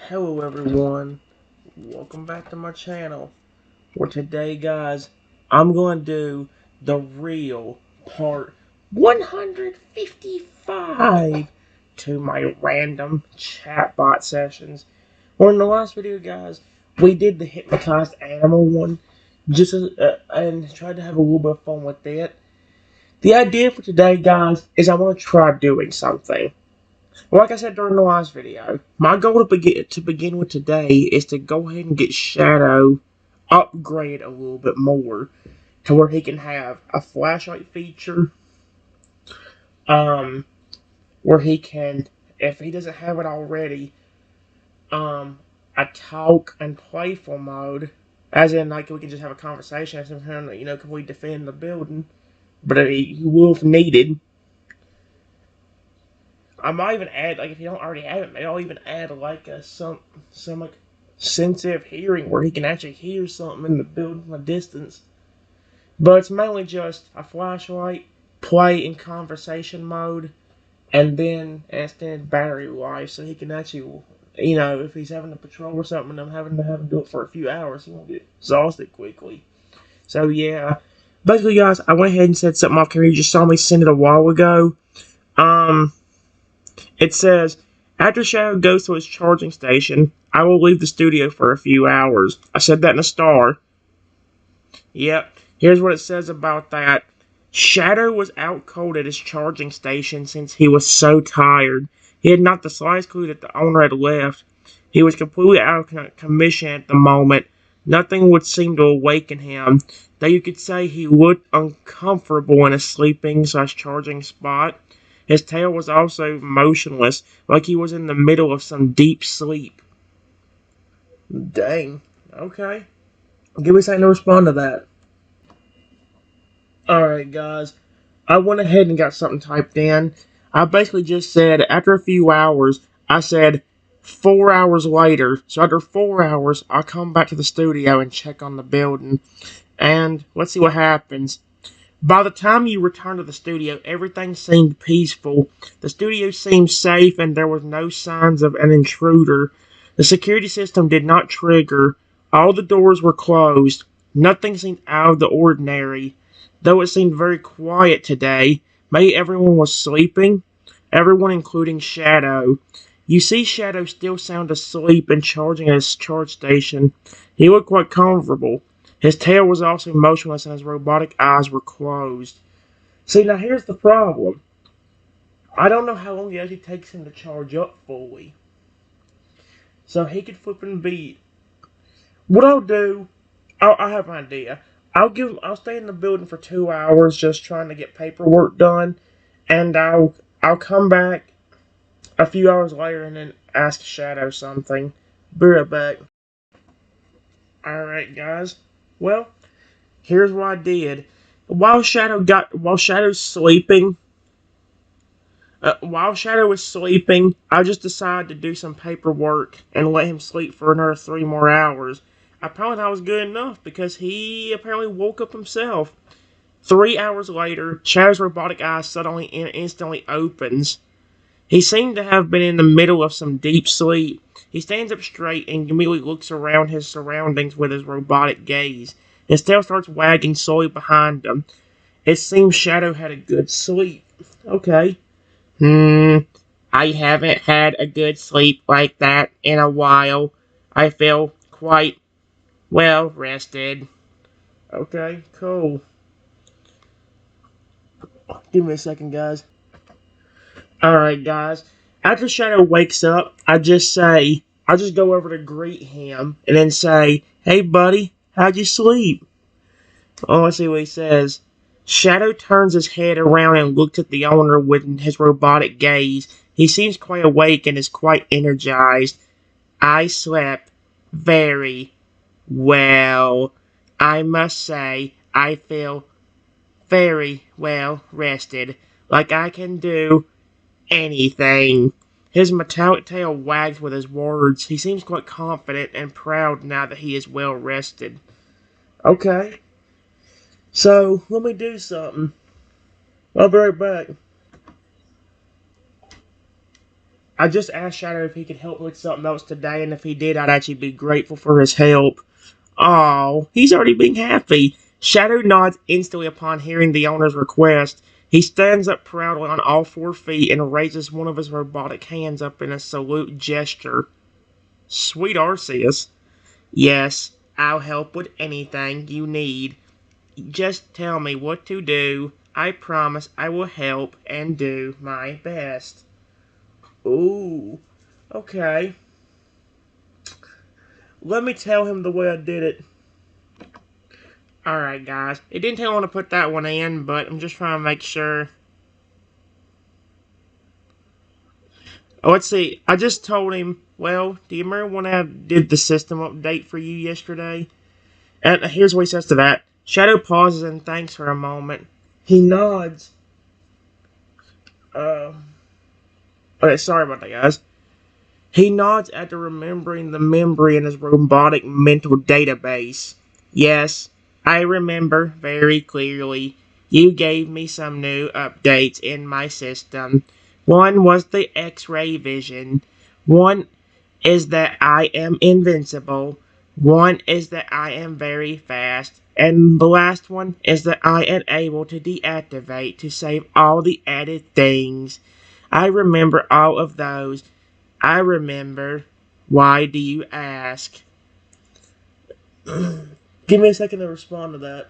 Hello everyone, welcome back to my channel, where today guys, I'm going to do the real part 155 to my random chatbot sessions. Well, in the last video guys, we did the hypnotized animal one, and tried to have a little bit of fun with it. The idea for today guys, is I want to try doing something. Like I said during the last video, my goal to begin with today is to go ahead and get Shadow upgrade a little bit more to where he can have a flashlight feature, where he can, if he doesn't have it already, a talk and playful mode, as in like we can just have a conversation with him, can we defend the building, but he will if needed. I might even add, like, if you don't already have it, maybe I'll even add, like, some like, sensitive hearing where he can actually hear something in the building from a distance. But it's mainly just a flashlight, play in conversation mode, and then extended battery life, so he can actually, if he's having to patrol or something and I'm having to have him do it for a few hours, he won't get exhausted quickly. So, yeah. Basically, guys, I went ahead and said something off camera. You just saw me send it a while ago. It says, after Shadow goes to his charging station, I will leave the studio for a few hours. I said that in a star. Yep, here's what it says about that. Shadow was out cold at his charging station since he was so tired. He had not the slightest clue that the owner had left. He was completely out of commission at the moment. Nothing would seem to awaken him. Though you could say he looked uncomfortable in his sleeping/charging spot. His tail was also motionless, like he was in the middle of some deep sleep. Dang. Okay. Give me something to respond to that. Alright, guys. I went ahead and got something typed in. I basically just said, after a few hours, I said 4 hours later. So after 4 hours, I'll come back to the studio and check on the building. And let's see what happens. By the time you returned to the studio, everything seemed peaceful. The studio seemed safe and there were no signs of an intruder. The security system did not trigger. All the doors were closed. Nothing seemed out of the ordinary. Though it seemed very quiet today, maybe everyone was sleeping. Everyone including Shadow. You see Shadow still sound asleep and charging at his charge station. He looked quite comfortable. His tail was also motionless and his robotic eyes were closed. See, now here's the problem. I don't know how long it actually takes him to charge up fully. So he could flip and beat. What I'll do, I have an idea. I'll stay in the building for 2 hours just trying to get paperwork done. And I'll come back a few hours later and then ask Shadow something. Be right back. Alright, guys. Well, here's what I did. While Shadow was sleeping, I just decided to do some paperwork and let him sleep for another 3 more hours. Apparently that was good enough because he apparently woke up himself. 3 hours later, Shadow's robotic eye suddenly and instantly opens. He seemed to have been in the middle of some deep sleep. He stands up straight and immediately looks around his surroundings with his robotic gaze. His tail starts wagging slowly behind him. It seems Shadow had a good sleep. Okay. I haven't had a good sleep like that in a while. I feel quite well rested. Okay, cool. Give me a second, guys. Alright, guys. After Shadow wakes up, I just go over to greet him and then say, "Hey, buddy, how'd you sleep?" Oh, let's see what he says. Shadow turns his head around and looks at the owner with his robotic gaze. He seems quite awake and is quite energized. I slept very well. I must say, I feel very well rested, like I can do anything. His metallic tail wags with his words. He seems quite confident and proud now that he is well rested. Okay. So, let me do something. I'll be right back. I just asked Shadow if he could help me with something else today, and if he did, I'd actually be grateful for his help. Oh, he's already being happy. Shadow nods instantly upon hearing the owner's request. He stands up proudly on all 4 feet and raises one of his robotic hands up in a salute gesture. Sweet Arceus. Yes, I'll help with anything you need. Just tell me what to do. I promise I will help and do my best. Ooh, okay. Let me tell him the way I did it. Alright, guys. It didn't tell me to put that one in, but I'm just trying to make sure. Oh, let's see. I just told him, well, do you remember when I did the system update for you yesterday? And here's what he says to that. Shadow pauses and thanks for a moment. He nods. Okay, sorry about that, guys. He nods after remembering the memory in his robotic mental database. Yes, I remember very clearly. You gave me some new updates in my system. One was the X-ray vision. One is that I am invincible. One is that I am very fast. And the last one is that I am able to deactivate to save all the added things. I remember all of those. I remember. Why do you ask? Give me a second to respond to that.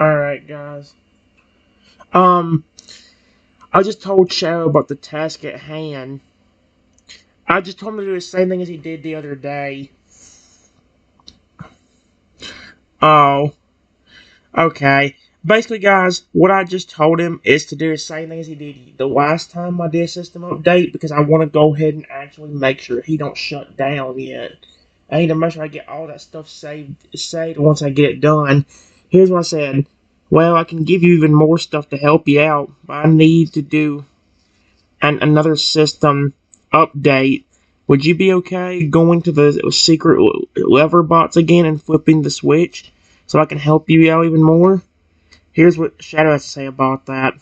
Alright, guys. I just told Shadow about the task at hand. I just told him to do the same thing as he did the other day. Oh. Okay. Basically, guys, what I just told him is to do the same thing as he did the last time I did a system update, because I want to go ahead and actually make sure he don't shut down yet. I need to make sure I get all that stuff saved once I get it done. Here's what I said. Well, I can give you even more stuff to help you out, but I need to do another system update. Would you be okay going to the secret lever bots again and flipping the switch so I can help you out even more? Here's what Shadow has to say about that.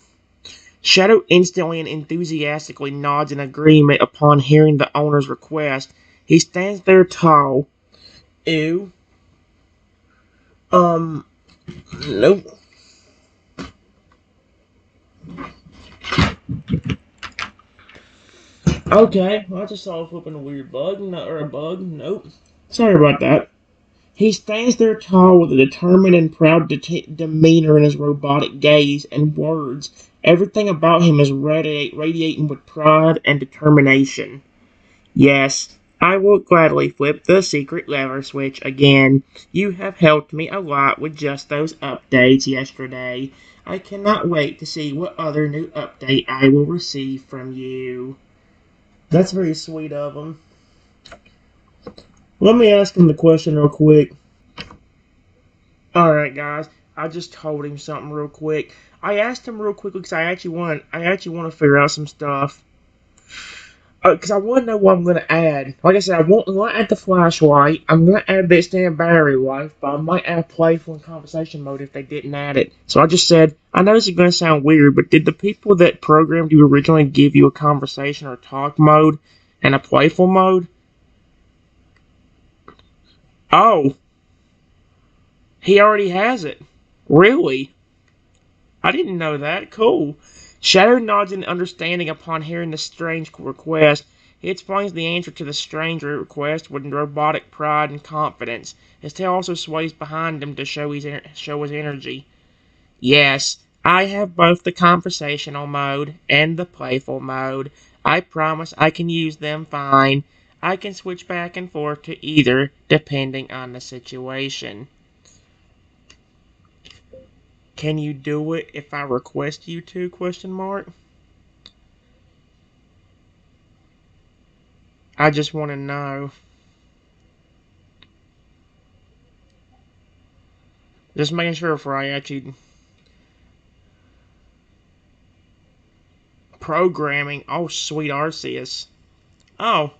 Shadow instantly and enthusiastically nods in agreement upon hearing the owner's request. He stands there tall. Ew. Nope. Okay, well, I just saw flipping a weird bug, or a bug. Nope. Sorry about that. He stands there tall with a determined and proud demeanor in his robotic gaze and words. Everything about him is radiating with pride and determination. Yes, I will gladly flip the secret lever switch again. You have helped me a lot with just those updates yesterday. I cannot wait to see what other new update I will receive from you. That's very sweet of him. Let me ask him the question real quick. Alright, guys. I just told him something real quick. I asked him real quickly because I actually want to figure out some stuff. Because I want to know what I'm going to add. Like I said, I'm going to add the flashlight. I'm going to add the extended battery life, but I might add playful and conversation mode if they didn't add it. So I just said, I know this is going to sound weird, but did the people that programmed you originally give you a conversation or talk mode and a playful mode? Oh. He already has it. Really? I didn't know that. Cool. Shadow nods in understanding upon hearing the strange request. He explains the answer to the strange request with robotic pride and confidence. His tail also sways behind him to show his energy. Yes, I have both the conversational mode and the playful mode. I promise I can use them fine. I can switch back and forth to either, depending on the situation. Can you do it if I request you to? Question mark. I just want to know. Just making sure before I actually... Programming. Oh, sweet Arceus. Oh.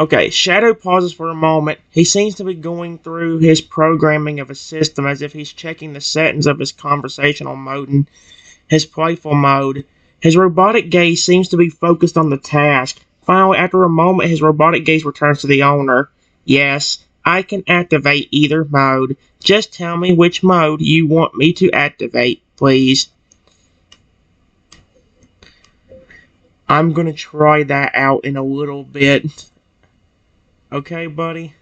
Okay, Shadow pauses for a moment. He seems to be going through his programming of his system as if he's checking the settings of his conversational mode and his playful mode. His robotic gaze seems to be focused on the task. Finally, after a moment, his robotic gaze returns to the owner. Yes, I can activate either mode. Just tell me which mode you want me to activate, please. I'm gonna try that out in a little bit. Okay, buddy?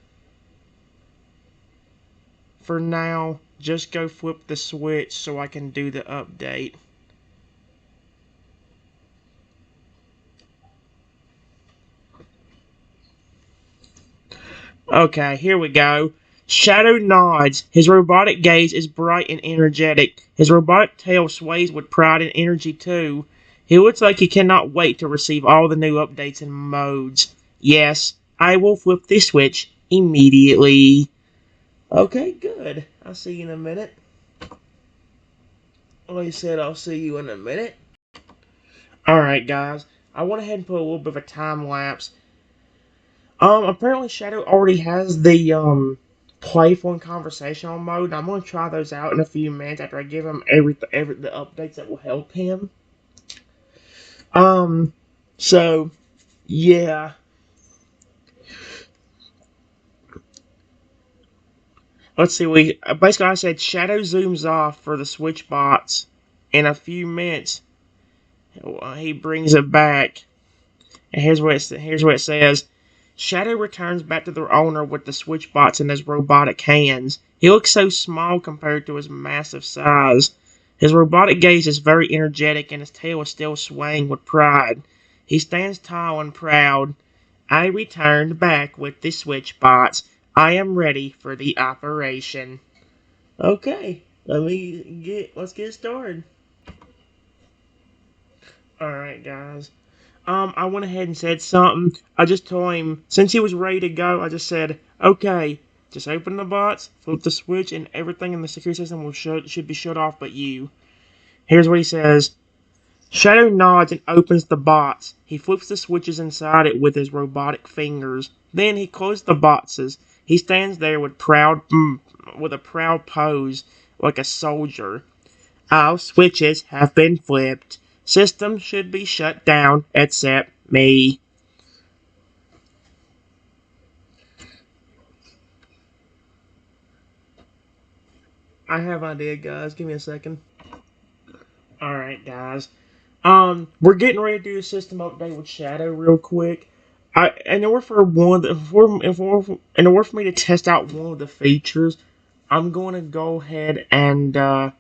For now, just go flip the switch so I can do the update. Okay, here we go. Shadow nods. His robotic gaze is bright and energetic. His robotic tail sways with pride and energy too. He looks like he cannot wait to receive all the new updates and modes. Yes, I will flip the switch immediately. Okay, good. I'll see you in a minute. Like I said, I'll see you in a minute. Alright, guys. I went ahead and put a little bit of a time lapse. Apparently Shadow already has the playful and conversational mode. I'm gonna try those out in a few minutes after I give him every the updates that will help him. So yeah. Let's see. We basically I said Shadow zooms off for the switch bots. In a few minutes, he brings it back. And here's what it says. Shadow returns back to their owner with the switchbots in his robotic hands. He looks so small compared to his massive size. His robotic gaze is very energetic and his tail is still swaying with pride. He stands tall and proud. I returned back with the switchbots. I am ready for the operation. Okay, let's get started. Alright, guys. I went ahead and said something. I just told him, since he was ready to go, I just said, okay, just open the bots, flip the switch, and everything in the security system should be shut off but you. Here's what he says. Shadow nods and opens the bots. He flips the switches inside it with his robotic fingers. Then he closes the boxes. He stands there with a proud pose, like a soldier. All switches have been flipped. System should be shut down, except me. I have an idea, guys. Give me a second. Alright, guys. We're getting ready to do a system update with Shadow real quick. In order for in order for me to test out one of the features, I'm going to go ahead and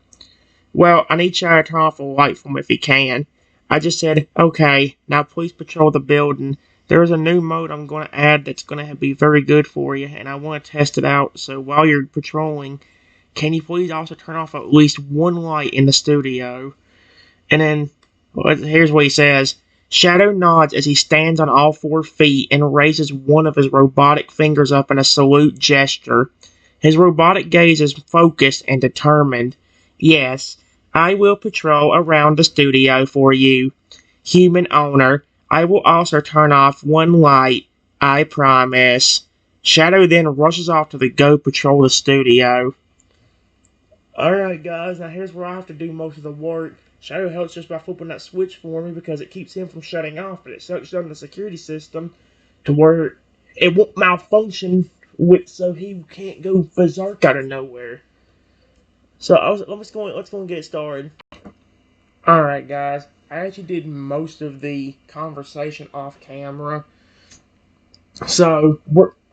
well, I need Shadow to turn off the light for me if he can. I just said, okay, now please patrol the building. There is a new mode I'm going to add that's going to be very good for you, and I want to test it out. So while you're patrolling, can you please also turn off at least one light in the studio? And then, here's what he says. Shadow nods as he stands on all 4 feet and raises one of his robotic fingers up in a salute gesture. His robotic gaze is focused and determined. Yes, I will patrol around the studio for you. Human owner, I will also turn off one light. I promise. Shadow then rushes off to go patrol the studio. Alright guys, now here's where I have to do most of the work. Shadow helps just by flipping that switch for me because it keeps him from shutting off, but it shuts down the security system to where it won't malfunction so he can't go berserk out of nowhere. So let's go and get started. Alright guys, I actually did most of the conversation off camera. So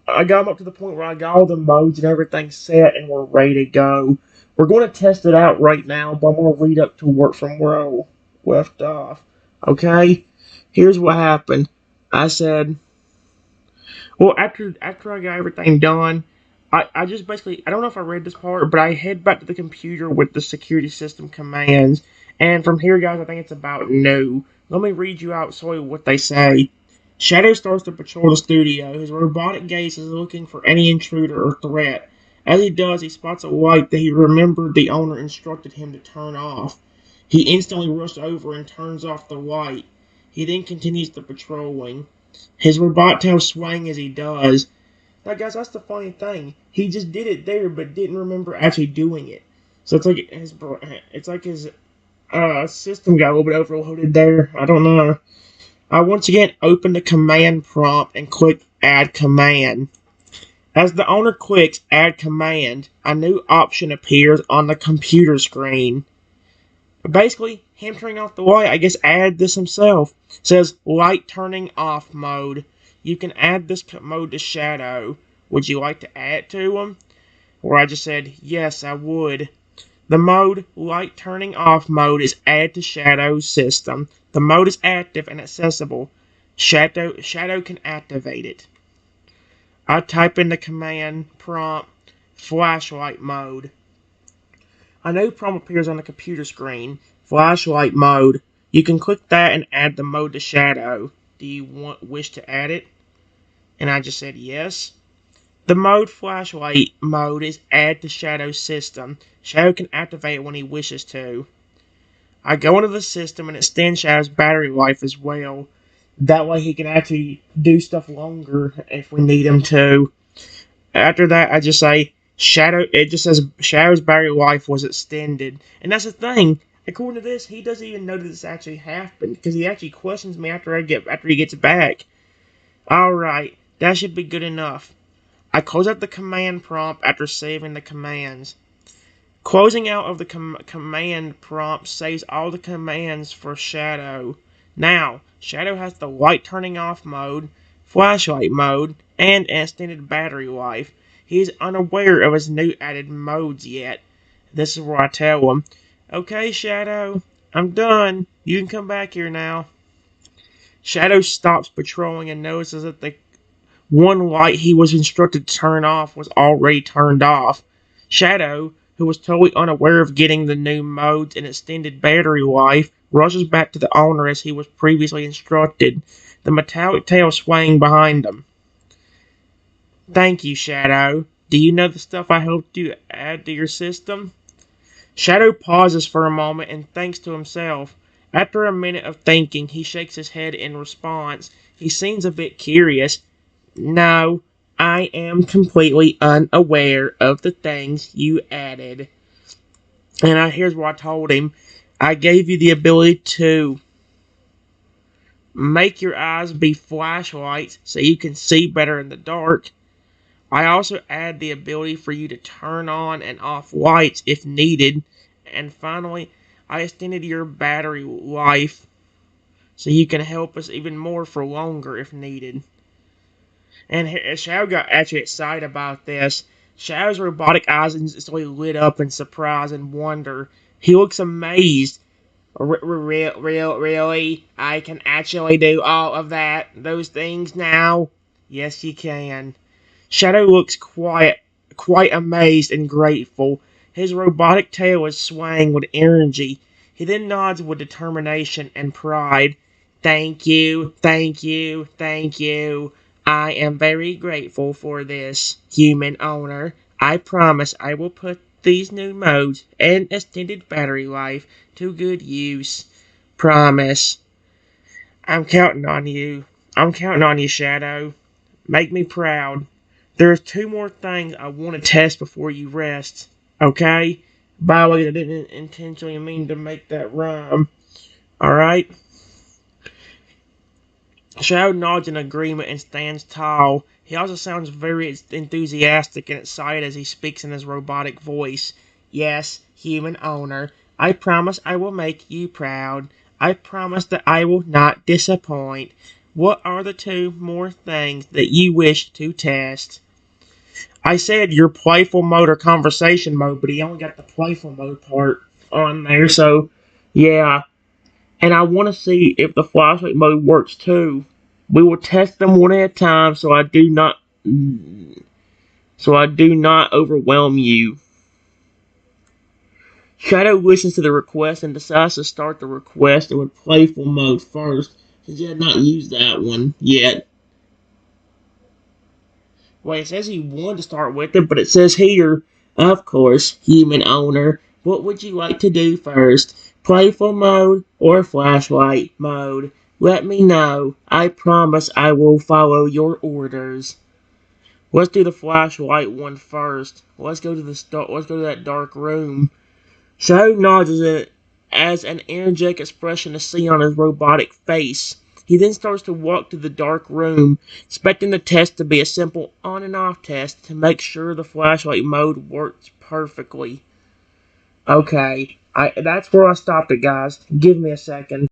I got him up to the point where I got all the modes and everything set and we're ready to go. We're going to test it out right now, but I'm going to read up to work from where I left off. Okay? Here's what happened. I said, well, after I got everything done, I just basically, I don't know if I read this part, but I head back to the computer with the security system commands. And from here, guys, I think it's about new. Let me read you out what they say. Shadow starts to patrol the studio. His robotic gaze is looking for any intruder or threat. As he does, he spots a light that he remembered the owner instructed him to turn off. He instantly rushes over and turns off the light. He then continues the patrolling. His robot tail swaying as he does. Now, guys, that's the funny thing. He just did it there, but didn't remember actually doing it. So it's like his System got a little bit overloaded there. I don't know. I once again open the command prompt and click Add Command. As the owner clicks Add Command, a new option appears on the computer screen. Basically, him turning off the light, I guess, add this himself. It says light turning off mode. You can add this mode to Shadow. Would you like to add it to him? Or I just said, yes, I would. The mode, light turning off mode, is added to Shadow's system. The mode is active and accessible. Shadow can activate it. I type in the command prompt, flashlight mode. A new prompt appears on the computer screen, flashlight mode. You can click that and add the mode to Shadow. Do you wish to add it? And I just said yes. The mode flashlight mode is added to Shadow's system. Shadow can activate it when he wishes to. I go into the system and extend Shadow's battery life as well. That way he can actually do stuff longer if we need him to. After that, I just say Shadow. It just says Shadow's battery life was extended, and that's the thing. According to this, he doesn't even know that this actually happened because he actually questions me after he gets back. All right, that should be good enough. I close out the command prompt after saving the commands. Closing out of the command prompt saves all the commands for Shadow. Now, Shadow has the light turning off mode, flashlight mode, and extended battery life. He is unaware of his new added modes yet. This is where I tell him, okay, Shadow, I'm done. You can come back here now. Shadow stops patrolling and notices that the one light he was instructed to turn off was already turned off. Shadow, who was totally unaware of getting the new modes and extended battery life, rushes back to the owner as he was previously instructed, the metallic tail swaying behind him. Thank you, Shadow. Do you know the stuff I helped you add to your system? Shadow pauses for a moment and thinks to himself. After a minute of thinking, he shakes his head in response. He seems a bit curious. No, I am completely unaware of the things you added. And here's what I told him. I gave you the ability to make your eyes be flashlights so you can see better in the dark. I also add the ability for you to turn on and off lights if needed. And finally, I extended your battery life so you can help us even more for longer if needed. And Shadow got actually excited about this. Shadow's robotic eyes instantly lit up in surprise and wonder. He looks amazed. Really? I can actually do all of those things now? Yes, you can. Shadow looks quite amazed and grateful. His robotic tail is swaying with energy. He then nods with determination and pride. Thank you, thank you, thank you. I am very grateful for this, human owner. I promise I will put these new modes and extended battery life to good use. Promise. I'm counting on you. I'm counting on you, Shadow. Make me proud. There's two more things I want to test before you rest. Okay? By the way, I didn't intentionally mean to make that rhyme. Alright? Shadow nods in agreement and stands tall. He also sounds very enthusiastic and excited as he speaks in his robotic voice. Yes, human owner, I promise I will make you proud. I promise that I will not disappoint. What are the two more things that you wish to test? I said your playful mode or conversation mode, but he only got the playful mode part on there, so yeah. And I want to see if the flashlight mode works too. We will test them one at a time so I do not overwhelm you. Shadow listens to the request and decides to start the request with playful mode first, since he had not used that one yet. Well, it says he wanted to start with it, but it says here, of course, human owner, what would you like to do first? Playful mode or flashlight mode? Let me know. I promise I will follow your orders. Let's do the flashlight one first. Let's go to that dark room. Shadow nods as an energetic expression is seen on his robotic face. He then starts to walk to the dark room, expecting the test to be a simple on and off test to make sure the flashlight mode works perfectly. Okay, that's where I stopped it, guys. Give me a second.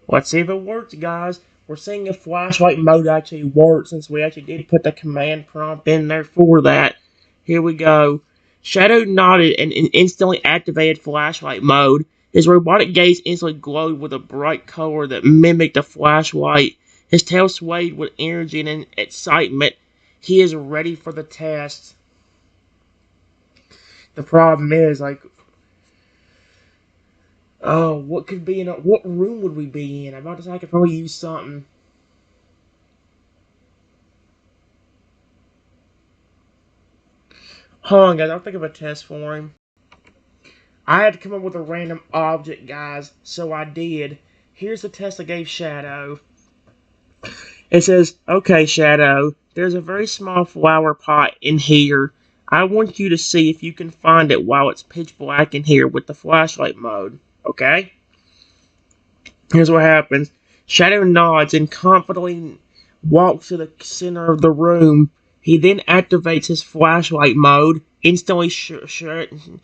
Let's see if it works, guys. We're seeing if flashlight mode actually works, since we actually did put the command prompt in there for that. Here we go. Shadow nodded and instantly activated flashlight mode. His robotic gaze instantly glowed with a bright color that mimicked a flashlight. His tail swayed with energy and excitement. He is ready for the test. The problem is, like, oh, what could be in what room would we be in? I'm about to say I could probably use something. Hold on, guys. I'll think of a test for him. I had to come up with a random object, guys, so I did. Here's the test I gave Shadow. It says, okay, Shadow, there's a very small flower pot in here. I want you to see if you can find it while it's pitch black in here with the flashlight mode. Okay? Here's what happens. Shadow nods and confidently walks to the center of the room. He then activates his flashlight mode, instantly shedding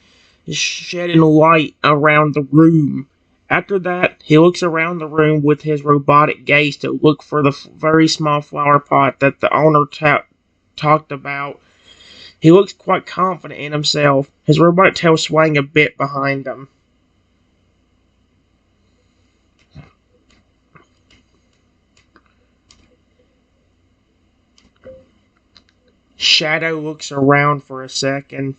light around the room. After that, he looks around the room with his robotic gaze to look for the very small flower pot that the owner talked about. He looks quite confident in himself, his robotic tail swaying a bit behind him. Shadow looks around for a second.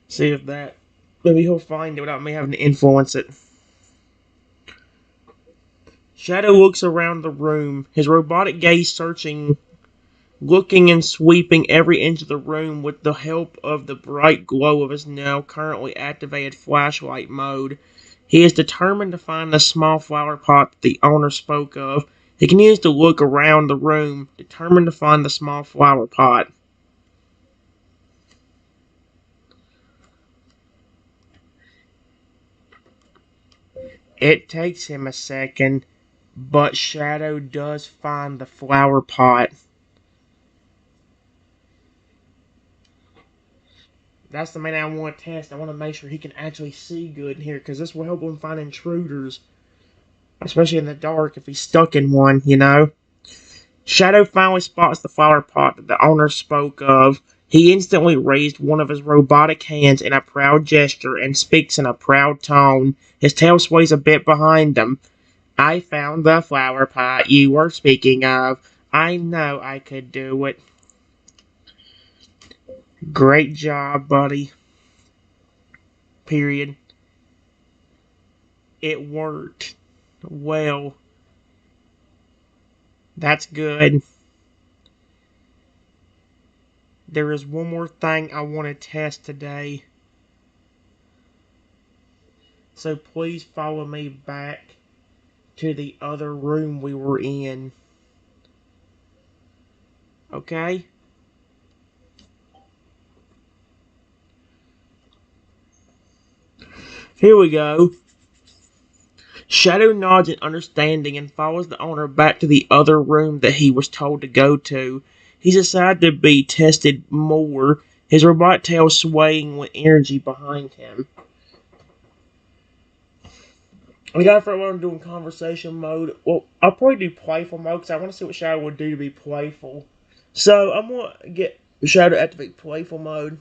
See if that... Maybe he'll find it without me having to influence it. Shadow looks around the room, his robotic gaze searching, looking and sweeping every inch of the room with the help of the bright glow of his now currently activated flashlight mode. He is determined to find the small flower pot that the owner spoke of. He continues to look around the room, determined to find the small flower pot. It takes him a second, but Shadow does find the flower pot. That's the main I want to test. I want to make sure he can actually see good in here, because this will help him find intruders. Especially in the dark if he's stuck in one, you know. Shadow finally spots the flower pot that the owner spoke of. He instantly raised one of his robotic hands in a proud gesture and speaks in a proud tone. His tail sways a bit behind him. I found the flower pot you were speaking of. I know I could do it. Great job, buddy. Period. It worked. Well, that's good. There is one more thing I want to test today. So please follow me back to the other room we were in. Okay? Here we go. Shadow nods in understanding and follows the owner back to the other room that he was told to go to. He's decided to be tested more, his robot tail swaying with energy behind him. We gotta figure out what I'm doing conversation mode. Well, I'll probably do playful mode because I want to see what Shadow would do to be playful. So I'm gonna get Shadow to activate playful mode.